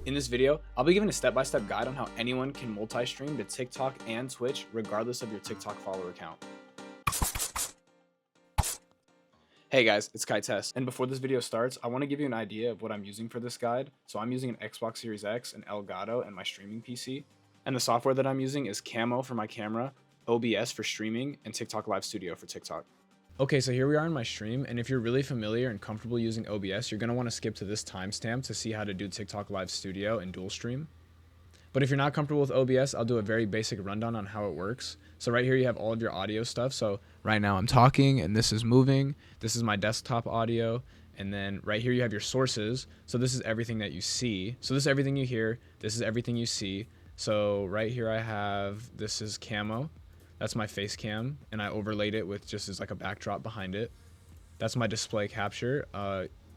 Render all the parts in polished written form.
In this video, I'll be giving a step-by-step guide on how anyone can multi-stream to TikTok and Twitch regardless of your TikTok follower count. Hey guys, it's Tess, and before this video starts, I want to give you an idea of what I'm using for this guide. So I'm using an Xbox Series X, an Elgato, and my streaming PC. And the software that I'm using is Camo for my camera, OBS for streaming, and TikTok Live Studio for TikTok. Okay, so here we are in my stream, and if you're really familiar and comfortable using OBS, you're going to want to skip to this timestamp to see how to do TikTok Live Studio and dual stream. But if you're not comfortable with OBS, I'll do a very basic rundown on how it works. So right here you have all of your audio stuff. So right now I'm talking and this is moving. This is my desktop audio. And then right here you have your sources. So this is everything that you see. So this is everything you hear. This is everything you see. So right here I have, this is Camo. That's my face cam. And I overlaid it with just as like a backdrop behind it. That's my display capture.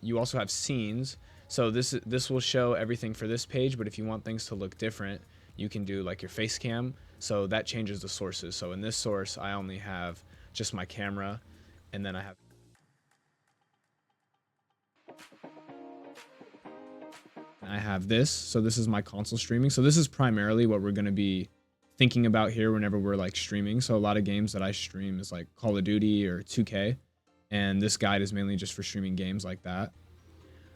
You also have scenes. So this will show everything for this page, but if you want things to look different, you can do like your face cam. So that changes the sources. So in this source, I only have just my camera, and then I have this. So this is my console streaming. So this is primarily what we're going to be thinking about here whenever we're like streaming. So a lot of games that I stream is like Call of Duty or 2K, and this guide is mainly just for streaming games like that.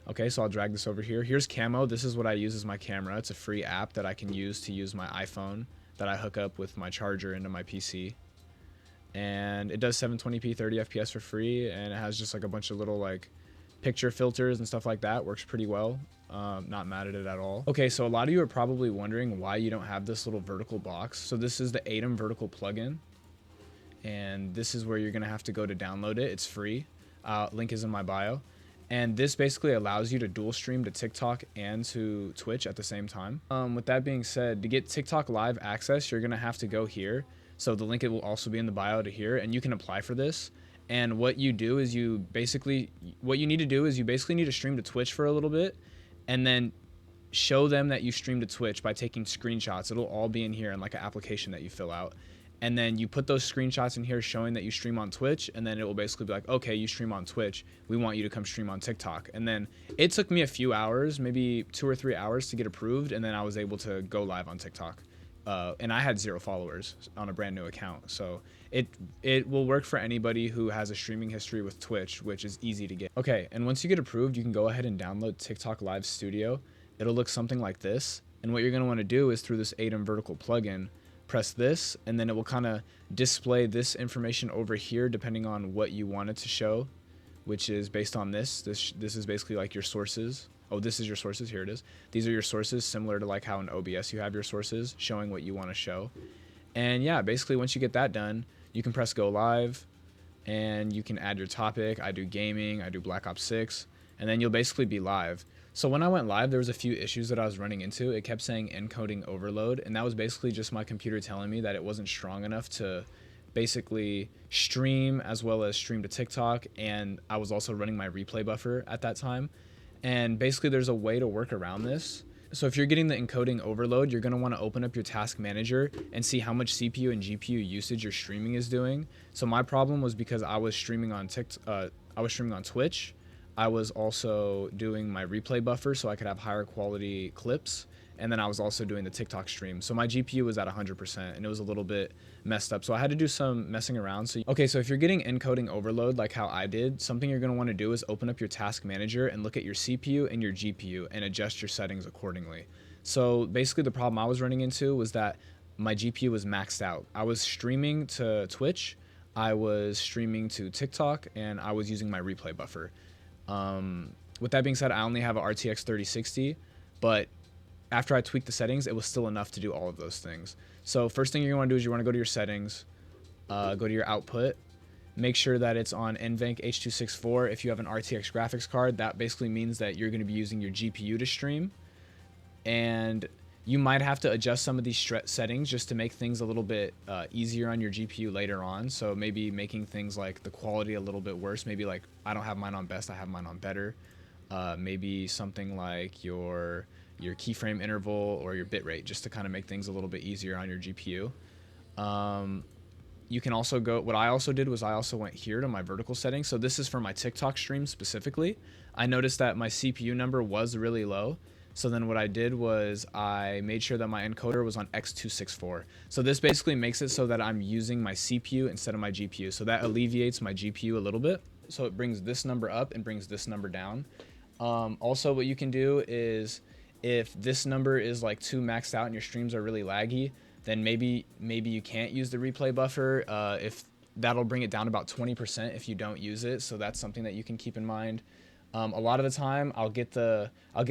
Okay, so I'll drag this over here. Here's Camo. This is what I use as my camera. It's a free app that I can use to use my iPhone that I hook up with my charger into my PC. And it does 720p 30 FPS for free, and it has just like a bunch of little like picture filters and stuff like that. Works pretty well. Not mad at it at all. Okay, so a lot of you are probably wondering why you don't have this little vertical box. So this is the Aitum vertical plugin, and this is where you're gonna have to go to download it. It's free. Link is in my bio. And this basically allows you to dual stream to TikTok and to Twitch at the same time. With that being said, to get TikTok live access, you're gonna have to go here. So the link, it will also be in the bio to here, and you can apply for this. And what you do is you basically need to stream to Twitch for a little bit, and then show them that you stream to Twitch by taking screenshots. It'll all be in here in like an application that you fill out. And then you put those screenshots in here showing that you stream on Twitch, and then it will basically be like, okay, you stream on Twitch, we want you to come stream on TikTok. And then it took me a few hours, maybe 2 or 3 hours to get approved, and then I was able to go live on TikTok. And I had 0 followers on a brand new account. So it will work for anybody who has a streaming history with Twitch, which is easy to get. Okay, and once you get approved, you can go ahead and download TikTok Live Studio. It'll look something like this. And what you're gonna wanna do is through this Aitum vertical plugin, press this, and then it will kind of display this information over here depending on what you want it to show, which is based on this is basically like your sources. Oh, this is your sources. Here it is. These are your sources, similar to like how in OBS you have your sources showing what you want to show. And yeah, basically once you get that done, you can press go live, and you can add your topic. I do gaming, I do Black Ops 6, and then you'll basically be live. So when I went live, there was a few issues that I was running into. It kept saying encoding overload, and that was basically just my computer telling me that it wasn't strong enough to basically stream as well as stream to TikTok, and I was also running my replay buffer at that time. And basically there's a way to work around this. So if you're getting the encoding overload, you're going to want to open up your task manager and see how much CPU and GPU usage your streaming is doing. So my problem was because I was streaming on Twitch. I was also doing my replay buffer so I could have higher quality clips, and then I was also doing the TikTok stream. So my GPU was at 100%, and it was a little bit messed up. So I had to do some messing around. So if you're getting encoding overload like how I did, something you're going to want to do is open up your task manager and look at your CPU and your GPU and adjust your settings accordingly. So basically the problem I was running into was that my GPU was maxed out. I was streaming to Twitch, I was streaming to TikTok, and I was using my replay buffer. With that being said, I only have a RTX 3060, but after I tweaked the settings, it was still enough to do all of those things. So first thing you're going to do is you want to go to your settings, go to your output, make sure that it's on NVENC H.264. If you have an RTX graphics card, that basically means that you're going to be using your GPU to stream. And you might have to adjust some of these settings just to make things a little bit easier on your GPU later on. So maybe making things like the quality a little bit worse. Maybe like I don't have mine on best, I have mine on better. Maybe something like your keyframe interval or your bitrate, just to kind of make things a little bit easier on your GPU. You can also go, what I also did was I also went here to my vertical settings. So this is for my TikTok stream specifically. I noticed that my CPU number was really low. So then what I did was I made sure that my encoder was on x264. So this basically makes it so that I'm using my CPU instead of my GPU. So that alleviates my GPU a little bit. So it brings this number up and brings this number down. Also, what you can do is if this number is like too maxed out and your streams are really laggy, then maybe you can't use the replay buffer. If that'll bring it down about 20% if you don't use it. So that's something that you can keep in mind. A lot of the time I'll get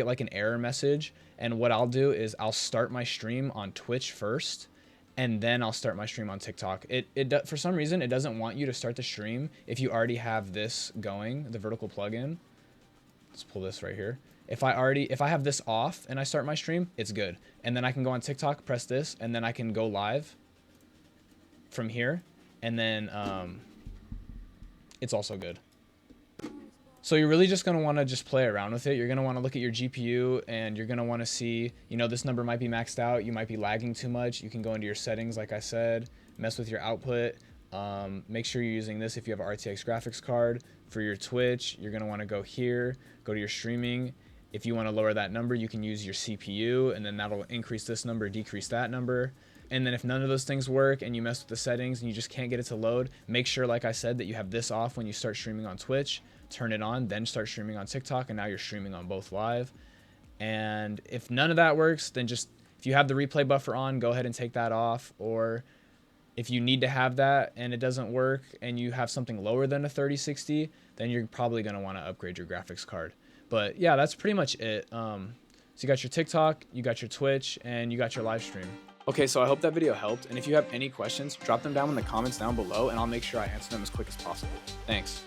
like an error message, and what I'll do is I'll start my stream on Twitch first, and then I'll start my stream on TikTok. For some reason, it doesn't want you to start the stream if you already have this going, the vertical plugin. Let's pull this right here. If I have this off and I start my stream, it's good. And then I can go on TikTok, press this, and then I can go live from here. And then it's also good. So you're really just going to want to just play around with it. You're going to want to look at your GPU, and you're going to want to see, you know, this number might be maxed out. You might be lagging too much. You can go into your settings, like I said, mess with your output. Make sure you're using this if you have an RTX graphics card. For your Twitch, you're going to want to go here, go to your streaming. If you want to lower that number, you can use your CPU, and then that'll increase this number, decrease that number. And then if none of those things work and you mess with the settings and you just can't get it to load, make sure, like I said, that you have this off when you start streaming on Twitch. Turn it on, then start streaming on TikTok, and now you're streaming on both live. And if none of that works, then just, if you have the replay buffer on, go ahead and take that off. Or if you need to have that and it doesn't work and you have something lower than a 3060, then you're probably going to want to upgrade your graphics card. But yeah, that's pretty much it. So you got your TikTok, you got your Twitch, and you got your live stream. Okay, so I hope that video helped, and if you have any questions, drop them down in the comments down below, and I'll make sure I answer them as quick as possible. Thanks.